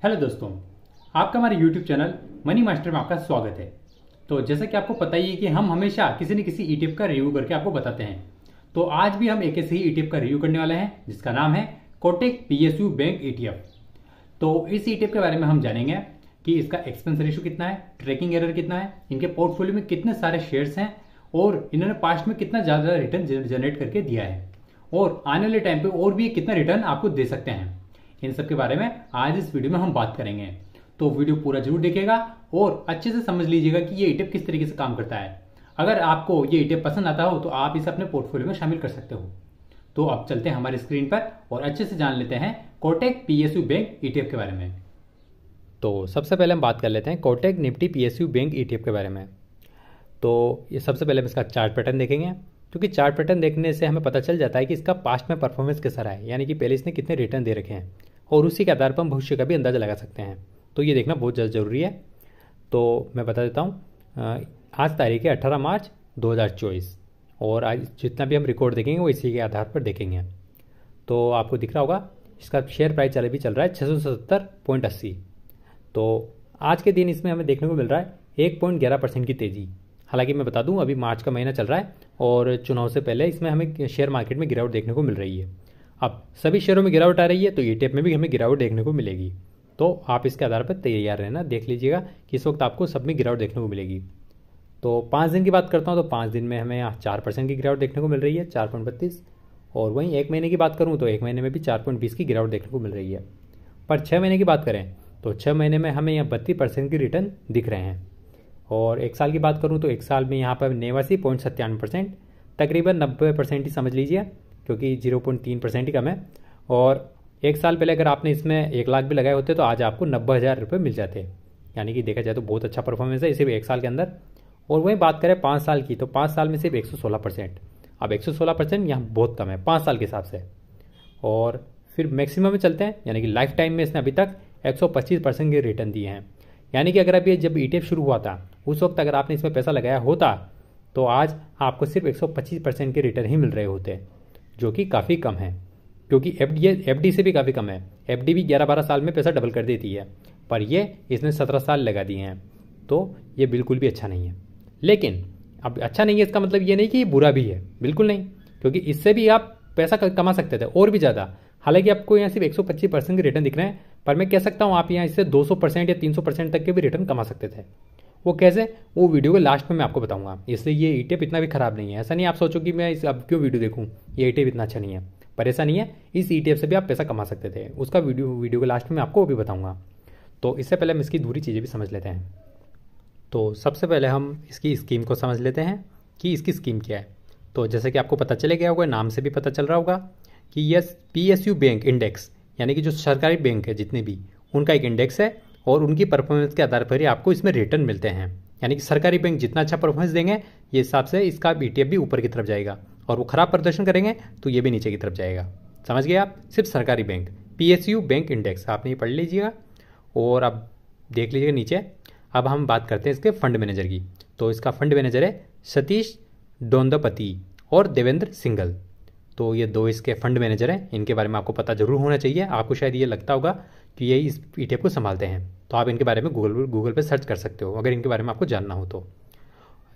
Hello दोस्तों, आपका हमारे YouTube चैनल मनी मास्टर में आपका स्वागत है। तो जैसा कि आपको पता ही है कि हम हमेशा किसी न किसी ETF का रिव्यू करके आपको बताते हैं। तो आज भी हम एक ऐसे ही ETF का रिव्यू करने वाले हैं जिसका नाम है कोटक PSU बैंक ETF। तो इस ETF के बारे में हम जानेंगे कि इसका एक्सपेंस रेशियो कितना है, ट्रैकिंग एरर कितना है, इनके पोर्टफोलियो में कितने सारे शेयर्स हैं और इन्होंने पास्ट में कितना ज़्यादा रिटर्न जनरेट करके दिया है और आने वाले टाइम पे और भी कितना रिटर्न आपको दे सकते हैं। इन सब के बारे में आज इस वीडियो में हम बात करेंगे। तो वीडियो पूरा जरूर देखिएगा और अच्छे से समझ लीजिएगा कि ये ETF किस तरीके से काम करता है। अगर आपको ये ETF पसंद आता हो तो आप इसे अपने पोर्टफोलियो में शामिल कर सकते हो। तो अब चलते हैं हमारी स्क्रीन पर और अच्छे से जान लेते हैं कोटक PSU बैंक ETF के बारे में। तो सबसे पहले हम बात कर लेते हैं Kotak Nifty PSU bank ETF के बारे में। तो ये सबसे पहले हम इसका चार्ट पैटर्न देखेंगे, क्योंकि चार्ट पैटर्न देखने से हमें पता चल जाता है कि इसका पास्ट में परफॉर्मेंस कैसा रहा है, यानी कि पहले इसने कितने रिटर्न दे रखे हैं और उसी के आधार पर हम भविष्य का भी अंदाजा लगा सकते हैं। तो ये देखना बहुत ज़्यादा ज़रूरी है। तो मैं बता देता हूँ, आज तारीख है 18 मार्च 2024 और आज जितना भी हम रिकॉर्ड देखेंगे वो इसी के आधार पर देखेंगे। तो आपको दिख रहा होगा इसका शेयर प्राइस चल रहा है 677.80। तो आज के दिन इसमें हमें देखने को मिल रहा है 1.11% की तेज़ी। हालांकि मैं बता दूं अभी मार्च का महीना चल रहा है और चुनाव से पहले इसमें हमें शेयर मार्केट में गिरावट देखने को मिल रही है। अब सभी शेयरों में गिरावट आ रही है तो ETF में भी हमें गिरावट देखने को मिलेगी। तो आप इसके आधार पर तैयार रहना, देख लीजिएगा कि इस वक्त आपको सब में गिरावट देखने को मिलेगी। तो 5 दिन की बात करता हूँ तो 5 दिन में हमें यहाँ 4% की गिरावट देखने को मिल रही है, 4.32। और वहीं एक महीने की बात करूँ तो एक महीने में भी 4.20 की गिरावट देखने को मिल रही है। पर 6 महीने की बात करें तो 6 महीने में हमें यहाँ 32% की रिटर्न दिख रहे हैं। और एक साल की बात करूँ तो एक साल में यहाँ पर 89.97%, तकरीबन 90% ही समझ लीजिए, क्योंकि 0.3% ही कम है। और एक साल पहले अगर आपने इसमें 1 लाख भी लगाए होते तो आज आपको 90,000 रुपये मिल जाते। यानी कि देखा जाए तो बहुत अच्छा परफॉर्मेंस है सिर्फ एक साल के अंदर। और वहीं बात करें 5 साल की तो 5 साल में सिर्फ 116%। अब 116% यहाँ बहुत कम है 5 साल के हिसाब से। और फिर मैक्सिमम में चलते हैं, यानी कि लाइफ टाइम में इसने अभी तक 125% के रिटर्न दिए हैं। यानी कि अगर अभी जब ETF शुरू हुआ था उस वक्त अगर आपने इसमें पैसा लगाया होता तो आज आपको सिर्फ 125% के रिटर्न ही मिल रहे होते, जो कि काफ़ी कम है। क्योंकि FD से भी काफ़ी कम है। FD भी 11-12 साल में पैसा डबल कर देती है, पर ये इसने 17 साल लगा दिए हैं। तो ये बिल्कुल भी अच्छा नहीं है। लेकिन अब अच्छा नहीं है इसका मतलब ये नहीं कि ये बुरा भी है, बिल्कुल नहीं, क्योंकि इससे भी आप पैसा कमा सकते थे और भी ज़्यादा। हालांकि आपको यहाँ सिर्फ 125% के रिटर्न दिख रहे हैं, पर मैं कह सकता हूँ आप यहाँ इससे 200% या 300% तक के भी रिटर्न कमा सकते थे। वो कैसे, वो वीडियो के लास्ट में मैं आपको बताऊंगा। इसलिए ये ETF इतना भी खराब नहीं है। ऐसा नहीं आप सोचो कि मैं इस अब क्यों वीडियो देखूँ, ये ETF इतना अच्छा नहीं है, पर ऐसा नहीं है। इस ETF से भी आप पैसा कमा सकते थे, उसका वीडियो के लास्ट में आपको वो भी बताऊँगा। तो इससे पहले हम इसकी दूसरी चीज़ें भी समझ लेते हैं। तो सबसे पहले हम इसकी स्कीम को समझ लेते हैं कि इसकी स्कीम क्या है। तो जैसे कि आपको पता चले गया होगा, नाम से भी पता चल रहा होगा कि यह PSU बैंक इंडेक्स, यानी कि जो सरकारी बैंक है जितने भी, उनका एक इंडेक्स है और उनकी परफॉर्मेंस के आधार पर ही आपको इसमें रिटर्न मिलते हैं। यानी कि सरकारी बैंक जितना अच्छा परफॉर्मेंस देंगे ये हिसाब से इसका ETF भी ऊपर की तरफ जाएगा, और वो खराब प्रदर्शन करेंगे तो ये भी नीचे की तरफ जाएगा। समझ गए आप? सिर्फ सरकारी बैंक PSU बैंक इंडेक्स आपने ये पढ़ लीजिएगा। और अब देख लीजिएगा नीचे। अब हम बात करते हैं इसके फंड मैनेजर की। तो इसका फंड मैनेजर है सतीश दोंदपति और देवेंद्र सिंघल। तो ये दो इसके फंड मैनेजर हैं, इनके बारे में आपको पता जरूर होना चाहिए। आपको शायद ये लगता होगा कि ये इस ETF को संभालते हैं, तो आप इनके बारे में गूगल पे सर्च कर सकते हो अगर इनके बारे में आपको जानना हो तो।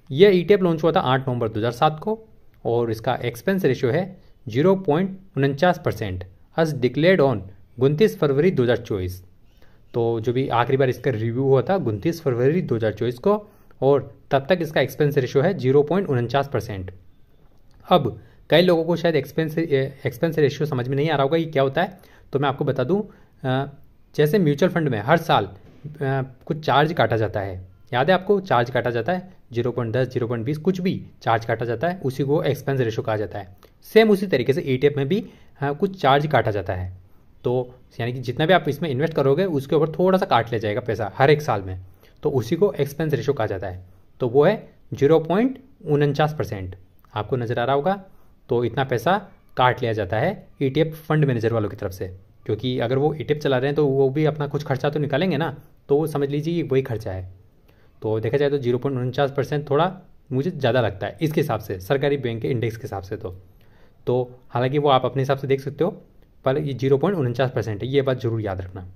ये ETF लॉन्च हुआ था 8 नवंबर 2007 को और इसका एक्सपेंस रेशियो है 0.49% एज डिक्लेयर्ड ऑन 29 फरवरी 2024। तो जो भी आखिरी बार इसका रिव्यू हुआ था 29 फरवरी 2024 को, और तब तक इसका एक्सपेंस रेशियो है 0.49%। अब कई लोगों को शायद एक्सपेंस रेशियो समझ में नहीं आ रहा होगा ये क्या होता है, तो मैं आपको बता दूं। जैसे म्यूचुअल फंड में हर साल कुछ चार्ज काटा जाता है, याद है आपको? चार्ज काटा जाता है 0.10, 0.20, कुछ भी चार्ज काटा जाता है, उसी को एक्सपेंस रेशियो कहा जाता है। सेम उसी तरीके से ETF में भी कुछ चार्ज काटा जाता है। तो यानी कि जितना भी आप इसमें इन्वेस्ट करोगे उसके ऊपर थोड़ा सा काट लिया जाएगा पैसा हर एक साल में, तो उसी को एक्सपेंस रेशियो कहा जाता है। तो वो है 0.49%। आपको नज़र आ रहा होगा। तो इतना पैसा काट लिया जाता है ETF फंड मैनेजर वालों की तरफ से, क्योंकि अगर वो ETF चला रहे हैं तो वो भी अपना कुछ खर्चा तो निकालेंगे ना, तो वो समझ लीजिए वही खर्चा है। तो देखा जाए तो 0.49% थोड़ा मुझे ज़्यादा लगता है इसके हिसाब से, सरकारी बैंक के इंडेक्स के हिसाब से। तो हालांकि वो आप अपने हिसाब से देख सकते हो, पर ये 0.49% है, ये बात जरूर याद रखना।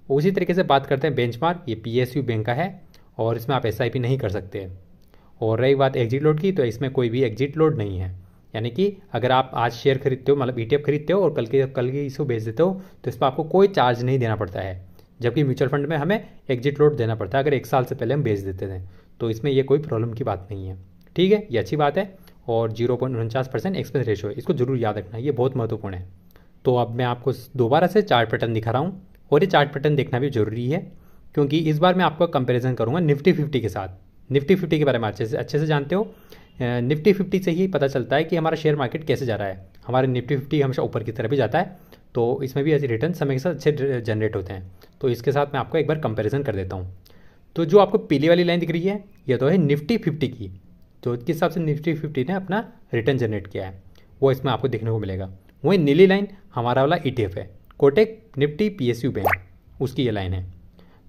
उसी तरीके से बात करते हैं बेंचमार्क, ये PSU बैंक का है और इसमें आप SIP नहीं कर सकते। और रही बात एग्जिट लोड की, तो इसमें कोई भी एग्जिट लोड नहीं है, यानी कि अगर आप आज शेयर खरीदते हो, मतलब ETF खरीदते हो और कल के इसको बेच देते हो, तो इस पर आपको कोई चार्ज नहीं देना पड़ता है। जबकि म्यूचुअल फंड में हमें एग्जिट लोड देना पड़ता है अगर 1 साल से पहले हम बेच देते थे। तो इसमें ये कोई प्रॉब्लम की बात नहीं है, ठीक है, ये अच्छी बात है। और 0.49% एक्सपेंस रेशो है, इसको जरूर याद रखना, ये बहुत महत्वपूर्ण है। तो अब मैं आपको दोबारा से चार्ट पैटर्न दिखा रहा हूँ, और ये चार्ट पैटर्न देखना भी जरूरी है, क्योंकि इस बार मैं आपका कंपैरिजन करूँगा निफ्टी 50 के साथ। निफ्टी 50 के बारे में अच्छे से जानते हो। निफ्टी 50 से ही पता चलता है कि हमारा शेयर मार्केट कैसे जा रहा है। हमारे निफ्टी 50 हमेशा ऊपर की तरफ ही जाता है, तो इसमें भी ऐसे रिटर्न समय के साथ अच्छे जनरेट होते हैं। तो इसके साथ मैं आपको एक बार कंपैरिजन कर देता हूँ। तो जो आपको पीली वाली लाइन दिख रही है, ये तो है निफ्टी 50 की, तो किस हिसाब से निफ्टी 50 ने अपना रिटर्न जनरेट किया है वो इसमें आपको देखने को मिलेगा। वहीं नीली लाइन हमारा वाला ETF है, कोटक निफ्टी PSU बैंक, उसकी ये लाइन है।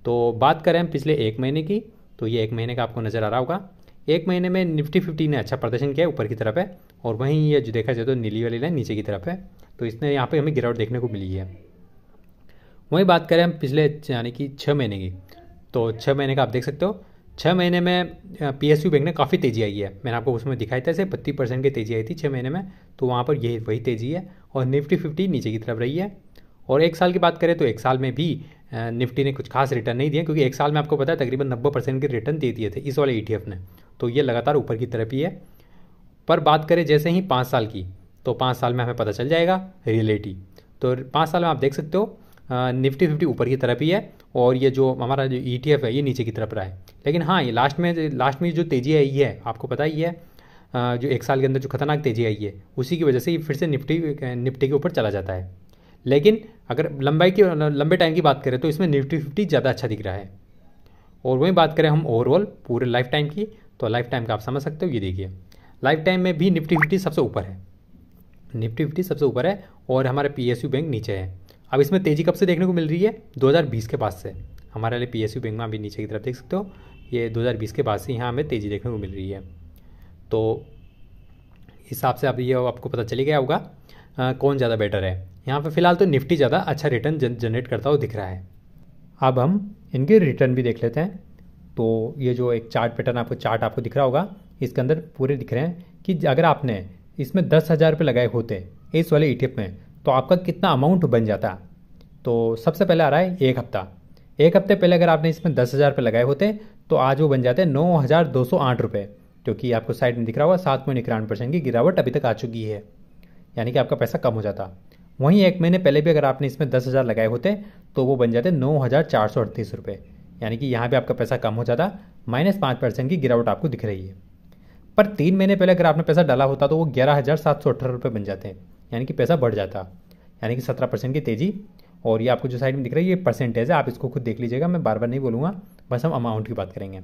तो बात करें हम पिछले 1 महीने की, तो ये 1 महीने का आपको नज़र आ रहा होगा। 1 महीने में निफ्टी 50 ने अच्छा प्रदर्शन किया है, ऊपर की तरफ है, और वहीं ये जो देखा जाए तो नीली वाली लाइन नीचे की तरफ है, तो इसने यहाँ पे हमें गिरावट देखने को मिली है। वहीं बात करें हम पिछले यानी कि 6 महीने की, तो 6 महीने का आप देख सकते हो, 6 महीने में PSU बैंक ने काफ़ी तेज़ी आई है। मैंने आपको उसमें दिखाया था, ऐसे 32% की तेज़ी आई थी 6 महीने में, तो वहाँ पर यही वही तेज़ी है। और निफ्टी 50 नीचे की तरफ रही है। और 1 साल की बात करें तो 1 साल में भी निफ्टी ने कुछ खास रिटर्न नहीं दिया, क्योंकि 1 साल में आपको पता है तकरीबन 90% के रिटर्न दे दिए थे इस वाले ETF ने, तो ये लगातार ऊपर की तरफ ही है। पर बात करें जैसे ही 5 साल की, तो 5 साल में हमें पता चल जाएगा रियलिटी। तो 5 साल में आप देख सकते हो निफ्टी 50 ऊपर की तरफ ही है, और ये जो हमारा जो ETF है ये नीचे की तरफ रहा है। लेकिन हाँ, ये लास्ट में जो तेज़ी आई है आपको पता ही है, जो 1 साल के अंदर जो खतरनाक तेज़ी आई है, उसी की वजह से ये फिर से निफ्टी के ऊपर चला जाता है। लेकिन अगर लंबे टाइम की बात करें तो इसमें निफ्टी 50 ज़्यादा अच्छा दिख रहा है। और वहीं बात करें हम ओवरऑल पूरे लाइफ टाइम की, तो लाइफ टाइम का आप समझ सकते हो, ये देखिए लाइफ टाइम में भी निफ्टी 50 सबसे ऊपर है, निफ्टी 50 सबसे ऊपर है, और हमारे PSU बैंक नीचे है। अब इसमें तेज़ी कब से देखने को मिल रही है? 2020 के बाद से। हमारे वाले PSU बैंक में अभी नीचे की तरफ देख सकते हो, ये 2020 के बाद से यहाँ हमें तेज़ी देखने को मिल रही है। तो हिसाब से अब ये आपको पता चल गया होगा कौन ज़्यादा बेटर है। यहाँ पे फिलहाल तो निफ्टी ज़्यादा अच्छा रिटर्न जनरेट करता हुआ दिख रहा है। अब हम इनके रिटर्न भी देख लेते हैं। तो ये जो एक चार्ट आपको दिख रहा होगा, इसके अंदर पूरे दिख रहे हैं कि अगर आपने इसमें 10,000 रुपये लगाए होते इस वाले ETF में, तो आपका कितना अमाउंट बन जाता। तो सबसे पहले आ रहा है 1 हफ्ता। 1 हफ्ते पहले अगर आपने इसमें 10,000 रुपये लगाए होते तो आज वो बन जाते 9,208 रुपये, क्योंकि आपको साइड में दिख रहा होगा 7.91% की गिरावट अभी तक आ चुकी है, यानी कि आपका पैसा कम हो जाता। वहीं 1 महीने पहले भी अगर आपने इसमें 10,000 लगाए होते तो वो बन जाते 9,438 रुपये, यानी कि यहाँ भी आपका पैसा कम हो जाता, -5% की गिरावट आपको दिख रही है। पर 3 महीने पहले अगर आपने पैसा डाला होता तो वो 11,718 रुपये बन जाते हैं, यानी कि पैसा बढ़ जाता, यानी कि 17% की तेज़ी। और ये आपको जो साइड में दिख रही है ये परसेंटेज है, आप इसको खुद देख लीजिएगा, मैं बार बार नहीं बोलूँगा, बस हम अमाउंट की बात करेंगे।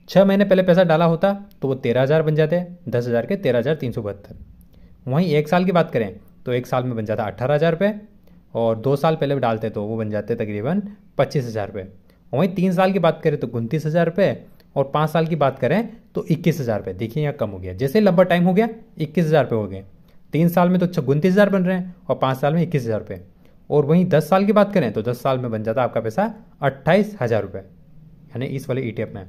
6 महीने पहले पैसा डाला होता तो वो 13,000 बन जाते हैं, 10,000 के 13,372। वहीं 1 साल की बात करें तो 1 साल में बन जाता 18,000 रुपये, और 2 साल पहले डालते तो वो बन जाते तकरीबन 25,000 रुपये। वहीं 3 साल की बात करें तो 29,000 रुपये, और 5 साल की बात करें तो 21,000 रुपये। देखिए यहाँ कम हो गया, जैसे लंबा टाइम हो गया 21,000 रुपये हो गए। 3 साल में तो 29,000 बन रहे हैं, और 5 साल में 21,000 रुपये। और वहीं 10 साल की बात करें तो 10 साल में बन जाता आपका पैसा 28,000 रुपये, यानी इस वाले ETF में।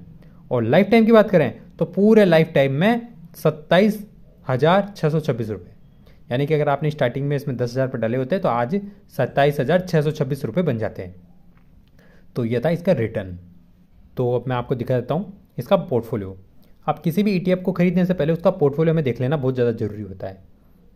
और लाइफ टाइम की बात करें तो पूरे लाइफ टाइम में 27,626 रुपये, यानी कि अगर आपने स्टार्टिंग में इसमें 10,000 रुपये डाले होते तो आज 27,626 रुपये बन जाते हैं। तो यह था इसका रिटर्न। तो अब मैं आपको दिखा देता हूँ इसका पोर्टफोलियो। आप किसी भी ETF को खरीदने से पहले उसका पोर्टफोलियो में देख लेना बहुत ज़्यादा जरूरी होता है,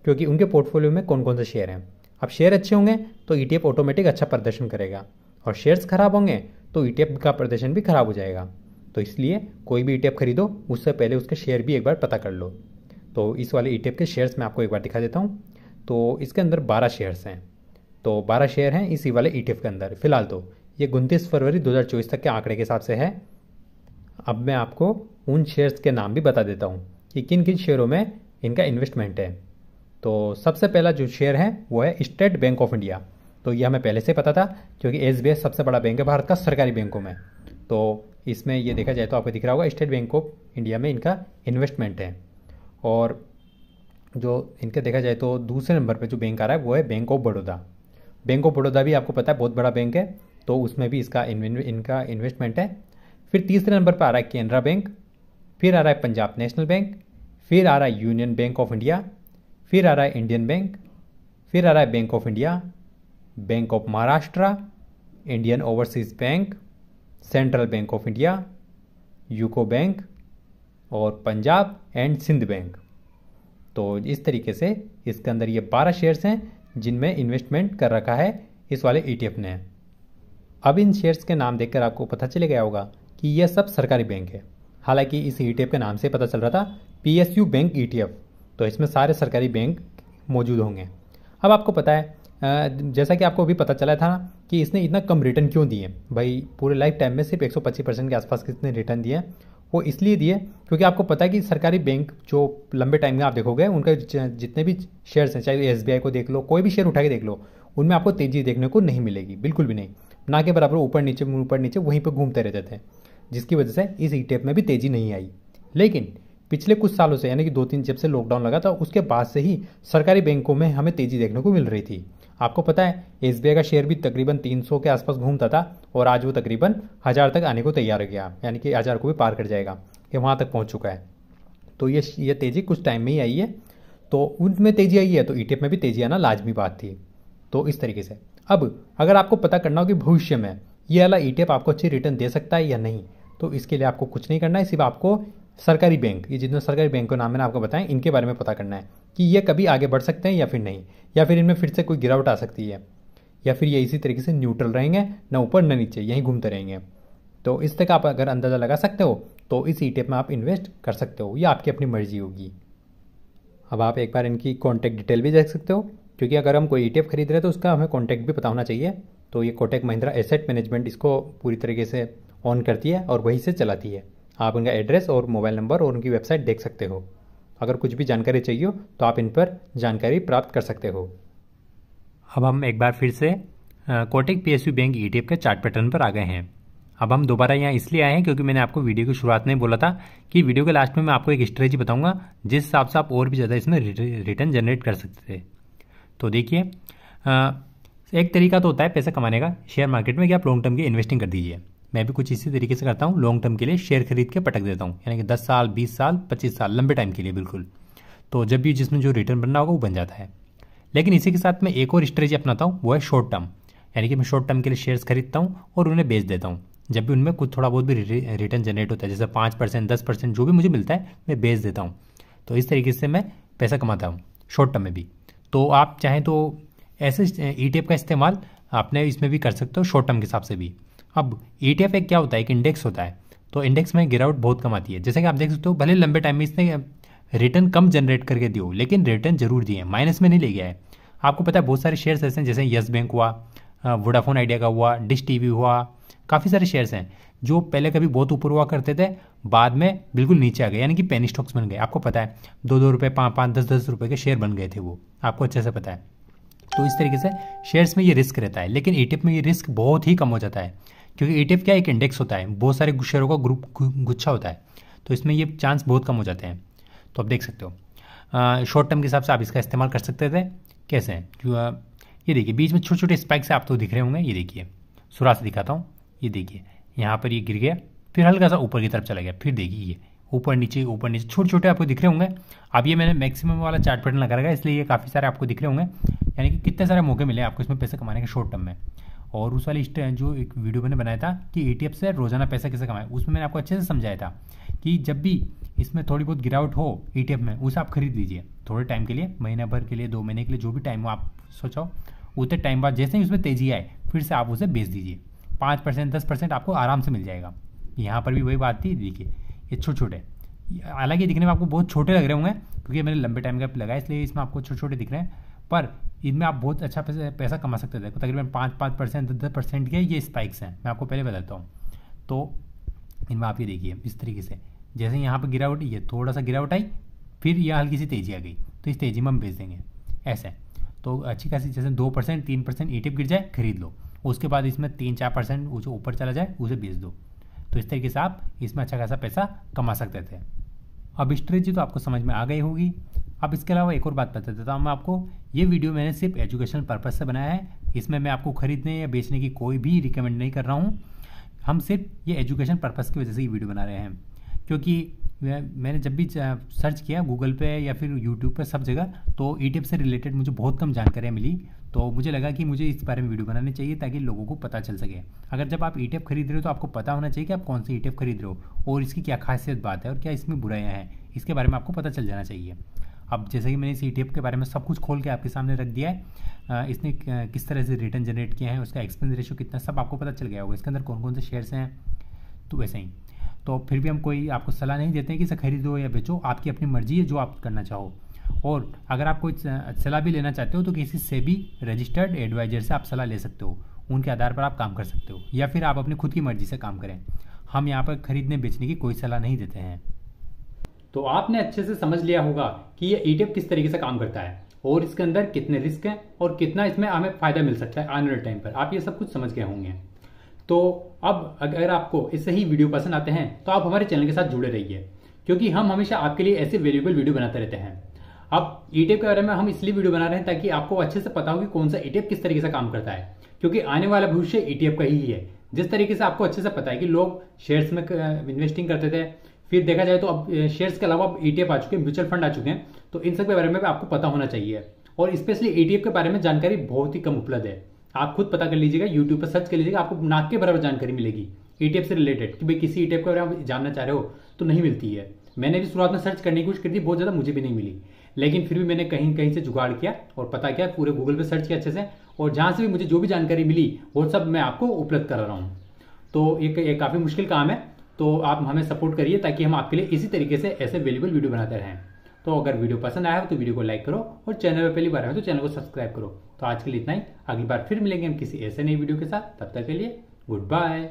क्योंकि उनके पोर्टफोलियो में कौन कौन से शेयर हैं। अब शेयर अच्छे होंगे तो ETF ऑटोमेटिक अच्छा प्रदर्शन करेगा, और शेयर्स खराब होंगे तो ETF का प्रदर्शन भी खराब हो जाएगा। तो इसलिए कोई भी ETF खरीदो उससे पहले उसके शेयर भी एक बार पता कर लो। तो इस वाले ETF के शेयर्स मैं आपको एक बार दिखा देता हूँ। तो इसके अंदर 12 शेयर्स हैं, तो 12 शेयर हैं इसी वाले ETF के अंदर। फिलहाल तो ये 29 फरवरी 2024 तक के आंकड़े के हिसाब से है। अब मैं आपको उन शेयर्स के नाम भी बता देता हूँ कि किन किन शेयरों में इनका इन्वेस्टमेंट है। तो सबसे पहला जो शेयर है वो है स्टेट बैंक ऑफ इंडिया। तो ये हमें पहले से पता था, क्योंकि SBI सबसे बड़ा बैंक है भारत का सरकारी बैंकों में। तो इसमें ये देखा जाए तो आपको दिख रहा होगा स्टेट बैंक ऑफ इंडिया में इनका इन्वेस्टमेंट है। और जो इनके देखा जाए तो दूसरे नंबर पे जो बैंक आ रहा है वो है bank of Baroda. Bank of Baroda भी आपको पता है बहुत बड़ा बैंक है, तो उसमें भी इनका इन्वेस्टमेंट है। फिर तीसरे नंबर पर आ रहा है कैनरा बैंक, फिर आ रहा है पंजाब नेशनल बैंक, फिर आ रहा है यूनियन बैंक ऑफ इंडिया, फिर आ रहा है इंडियन बैंक, फिर आ रहा है bank of India, bank of Maharashtra, Indian overseas bank, central bank of India, UCO bank और पंजाब एंड सिंध बैंक। तो इस तरीके से इसके अंदर ये 12 शेयर्स हैं जिनमें इन्वेस्टमेंट कर रखा है इस वाले ETF ने। अब इन शेयर्स के नाम देखकर आपको पता चले गया होगा कि ये सब सरकारी बैंक है। हालांकि इस ETF के नाम से पता चल रहा था PSU बैंक ETF, तो इसमें सारे सरकारी बैंक मौजूद होंगे। अब आपको पता है जैसा कि आपको अभी पता चला था कि इसने इतना कम रिटर्न क्यों दिए। भाई पूरे लाइफ टाइम में सिर्फ 125% के आसपास कितने रिटर्न दिए, वो इसलिए दिए क्योंकि आपको पता है कि सरकारी बैंक जो लंबे टाइम में आप देखोगे उनके जितने भी शेयर्स हैं, चाहे SBI को देख लो, कोई भी शेयर उठा के देख लो, उनमें आपको तेजी देखने को नहीं मिलेगी, बिल्कुल भी नहीं, ना के बराबर ऊपर नीचे वहीं पर घूमते रहते थे, जिसकी वजह से इस ETF में भी तेजी नहीं आई। लेकिन पिछले कुछ सालों से यानी कि 2-3 जब से लॉकडाउन लगा था उसके बाद से ही सरकारी बैंकों में हमें तेजी देखने को मिल रही थी। आपको पता है SBI का शेयर भी तकरीबन 300 के आसपास घूमता था और आज वो तकरीबन 1000 तक आने को तैयार हो गया, यानी कि 1000 को भी पार कर जाएगा, कि वहाँ तक पहुँच चुका है। तो ये तेज़ी कुछ टाइम में ही आई है, तो उनमें तेज़ी आई है तो ETF में भी तेज़ी आना लाजमी बात थी। तो इस तरीके से अब अगर आपको पता करना हो कि भविष्य में ये वाला ETF आपको अच्छी रिटर्न दे सकता है या नहीं, तो इसके लिए आपको कुछ नहीं करना है, सिर्फ आपको सरकारी बैंक, ये जितने सरकारी बैंक के नाम मैंने आपको बताएं इनके बारे में पता करना है कि ये कभी आगे बढ़ सकते हैं या फिर नहीं, या फिर इनमें फिर से कोई गिरावट आ सकती है, या फिर ये इसी तरीके से न्यूट्रल रहेंगे, ना ऊपर ना नीचे, यहीं घूमते रहेंगे। तो इस तक आप अगर अंदाज़ा लगा सकते हो तो इस ETF में आप इन्वेस्ट कर सकते हो, या आपकी अपनी मर्जी होगी। अब आप एक बार इनकी कॉन्टैक्ट डिटेल भी देख सकते हो, क्योंकि अगर हम कोई ETF खरीद रहे हैं तो उसका हमें कॉन्टैक्ट भी पता होना चाहिए। तो ये कोटक महिंद्रा एसेट मैनेजमेंट इसको पूरी तरीके से ऑन करती है और वहीं से चलाती है। आप उनका एड्रेस और मोबाइल नंबर और उनकी वेबसाइट देख सकते हो। अगर कुछ भी जानकारी चाहिए हो तो आप इन पर जानकारी प्राप्त कर सकते हो। अब हम एक बार फिर से कोटक PSU बैंक ETF के चार्ट पैटर्न पर आ गए हैं। अब हम दोबारा यहाँ इसलिए आए हैं क्योंकि मैंने आपको वीडियो की शुरुआत में बोला था कि वीडियो के लास्ट में मैं आपको एक स्ट्रेटजी बताऊंगा जिस हिसाब से आप और भी ज़्यादा इसमें रिटर्न जनरेट कर सकते थे। तो देखिए, एक तरीका तो होता है पैसा कमाने का शेयर मार्केट में कि आप लॉन्ग टर्म की इन्वेस्टिंग कर दीजिए। मैं भी कुछ इसी तरीके से करता हूँ, लॉन्ग टर्म के लिए शेयर खरीद के पटक देता हूँ, यानी कि 10 साल 20 साल 25 साल लंबे टाइम के लिए बिल्कुल। तो जब भी जिसमें जो रिटर्न बनना होगा वो बन जाता है। लेकिन इसी के साथ मैं एक और स्ट्रेटजी अपनाता हूँ, वो है शॉर्ट टर्म, यानी कि मैं शॉर्ट टर्म के लिए शेयर्स खरीदता हूँ और उन्हें बेच देता हूँ। जब भी उनमें कुछ थोड़ा बहुत भी रिटर्न जनरेट होता है, जैसे 5% 10% जो भी मुझे मिलता है मैं बेच देता हूँ। तो इस तरीके से मैं पैसा कमाता हूँ शॉर्ट टर्म में भी। तो आप चाहें तो ऐसे ETF का इस्तेमाल आपने इसमें भी कर सकते हो शॉर्ट टर्म के हिसाब से भी। अब ETF एक क्या होता है, एक इंडेक्स होता है, तो इंडेक्स में गिरावट बहुत कम आती है। जैसे कि आप देख सकते हो भले लंबे टाइम में इसने रिटर्न कम जनरेट करके दियो, लेकिन रिटर्न जरूर दिए, माइनस में नहीं ले गया है। आपको पता है बहुत सारे शेयर्स ऐसे हैं, जैसे यस बैंक हुआ, वोडाफोन आइडिया का हुआ, डिश TV हुआ, काफ़ी सारे शेयर्स हैं जो पहले कभी बहुत ऊपर हुआ करते थे, बाद में बिल्कुल नीचे आ गए, यानी कि पेनी स्टॉक्स बन गए। आपको पता है 2-2 रुपये 5-5 10-10 रुपये के शेयर बन गए थे, वो आपको अच्छे से पता है। तो इस तरीके से शेयर्स में ये रिस्क रहता है, लेकिन ETF में ये रिस्क बहुत ही कम हो जाता है, क्योंकि ETF क्या एक इंडेक्स होता है, बहुत सारे शेयरों का ग्रुप गुच्छा होता है, तो इसमें ये चांस बहुत कम हो जाते हैं। तो आप देख सकते हो शॉर्ट टर्म के हिसाब से आप इसका इस्तेमाल कर सकते थे। कैसे हैं, ये देखिए बीच में छोटे छोटे स्पाइक्स आप तो दिख रहे होंगे, ये देखिए शुरुआत से दिखाता हूँ। ये देखिए यहाँ पर ये गिर गया, फिर हल्का सा ऊपर की तरफ चला गया, फिर देखिए ये ऊपर नीचे छोटे छोटे आपको दिख रहे होंगे। अब ये मैंने मैक्सिमम वाला चार्ट पैटर्न लगा रखा है, इसलिए ये काफ़ी सारे आपको दिख रहे होंगे, यानी कि कितने सारे मौके मिले आपको इसमें पैसे कमाने के शॉर्ट टर्म में। और उस वाली जो एक वीडियो मैंने बनाया था कि ETF से रोजाना पैसा कैसे कमाए, उसमें मैंने आपको अच्छे से समझाया था कि जब भी इसमें थोड़ी बहुत गिरावट हो ETF में, उसे आप खरीद लीजिए थोड़े टाइम के लिए, महीना भर के लिए, 2 महीने के लिए, जो भी टाइम हो आप सोचो, उतने टाइम बाद जैसे ही उसमें तेजी आए फिर से आप उसे बेच दीजिए। 5% 10% आपको आराम से मिल जाएगा। यहाँ पर भी वही बात थी, देखिए ये छोटे छोटे, हालांकि दिखने में आपको बहुत छोटे लग रहे होंगे क्योंकि मैंने लंबे टाइम का लगाया, इसलिए इसमें आपको छोटे छोटे दिख रहे हैं, पर इनमें आप बहुत अच्छा पैसा कमा सकते थे। तकरीबन 5% 10% के ये स्पाइक्स हैं, मैं आपको पहले बताता हूँ। तो इनमें आप ये देखिए इस तरीके से, जैसे यहाँ पर गिरावट, ये थोड़ा सा गिरावट आई, फिर यह हल्की सी तेजी आ गई, तो इस तेजी में हम बेच देंगे ऐसे। तो अच्छी खासी जैसे 2% 3% ETF गिर जाए खरीद लो, उसके बाद इसमें 3-4% जो ऊपर चला जाए उसे बेच दो। तो इस तरीके से आप इसमें अच्छा खासा पैसा कमा सकते थे। अब स्ट्रेटजी तो आपको समझ में आ गई होगी। अब इसके अलावा एक और बात बता देता हूँ मैं आपको, ये वीडियो मैंने सिर्फ एजुकेशनल पर्पज़ से बनाया है, इसमें मैं आपको खरीदने या बेचने की कोई भी रिकमेंड नहीं कर रहा हूँ। हम सिर्फ ये एजुकेशन पर्पज़ की वजह से ये वीडियो बना रहे हैं, क्योंकि मैंने जब भी सर्च किया गूगल पे या फिर यूट्यूब पे सब जगह, तो ETF से रिलेटेड मुझे बहुत कम जानकारियाँ मिली। तो मुझे लगा कि मुझे इस बारे में वीडियो बनानी चाहिए ताकि लोगों को पता चल सके। अगर जब आप ETF खरीद रहे हो तो आपको पता होना चाहिए कि आप कौन सी ETF खरीद रहे हो और इसकी क्या खासियत बात है और क्या इसमें बुराइयाँ हैं, इसके बारे में आपको पता चल जाना चाहिए। अब जैसे कि मैंने इस ETF के बारे में सब कुछ खोल के आपके सामने रख दिया है, इसने किस तरह से रिटर्न जनरेट किया है, उसका एक्सपेंस रेशियो कितना, सब आपको पता चल गया होगा, इसके अंदर कौन कौन से शेयर्स हैं। तो वैसे ही तो फिर भी हम कोई आपको सलाह नहीं देते हैं कि इसे खरीदो या बेचो, आपकी अपनी मर्जी है जो आप करना चाहो। और अगर आप कोई सलाह भी लेना चाहते हो तो किसी से भी रजिस्टर्ड एडवाइजर से आप सलाह ले सकते हो, उनके आधार पर आप काम कर सकते हो, या फिर आप अपनी खुद की मर्जी से काम करें। हम यहाँ पर खरीदने बेचने की कोई सलाह नहीं देते हैं। तो आपने अच्छे से समझ लिया होगा कि ये ETF किस तरीके से काम करता है और इसके अंदर कितने रिस्क हैं और कितना इसमें हमें फायदा मिल सकता है आने वाले टाइम पर। आप ये सब कुछ समझ गए होंगे। तो अब अगर आपको इससे ही वीडियो पसंद आते हैं तो आप हमारे चैनल के साथ जुड़े रहिए, क्योंकि हम हमेशा आपके लिए ऐसे वैल्यूएबल वीडियो बनाते रहते हैं। अब ETF के बारे में हम इसलिए वीडियो बना रहे हैं ताकि आपको अच्छे से पता हो कि कौन सा ETF किस तरीके से काम करता है, क्योंकि आने वाला भविष्य ETF का ही है। जिस तरीके से आपको अच्छे से पता है कि लोग शेयर्स में इन्वेस्टिंग करते थे, फिर देखा जाए तो अब शेयर्स के अलावा अब ETF आ चुके हैं, म्यूचुअल फंड आ चुके हैं, तो इन सब के बारे में भी आपको पता होना चाहिए। और स्पेशली ETF के बारे में जानकारी बहुत ही कम उपलब्ध है। आप खुद पता कर लीजिएगा, यूट्यूब पर सर्च कर लीजिएगा, आपको नाक के बराबर जानकारी मिलेगी ETF से रिलेटेड कि भाई किसी ETF के बारे में जानना चाह रहे हो तो नहीं मिलती है। मैंने भी शुरुआत में सर्च करने की कोशिश की थी, बहुत ज़्यादा मुझे भी नहीं मिली, लेकिन फिर भी मैंने कहीं कहीं से जुगाड़ किया और पता किया, पूरे गूगल पे सर्च किया अच्छे से, और जहाँ से भी मुझे जो भी जानकारी मिली वो सब मैं आपको उपलब्ध करा रहा हूँ। तो एक काफ़ी मुश्किल काम है, तो आप हमें सपोर्ट करिए ताकि हम आपके लिए इसी तरीके से ऐसे वैल्यूएबल वीडियो बनाते रहें। तो अगर वीडियो पसंद आया हो तो वीडियो को लाइक करो और चैनल पर पहली बार आए हो तो चैनल को सब्सक्राइब करो। तो आज के लिए इतना ही, अगली बार फिर मिलेंगे हम किसी ऐसे नई वीडियो के साथ। तब तक के लिए गुड बाय।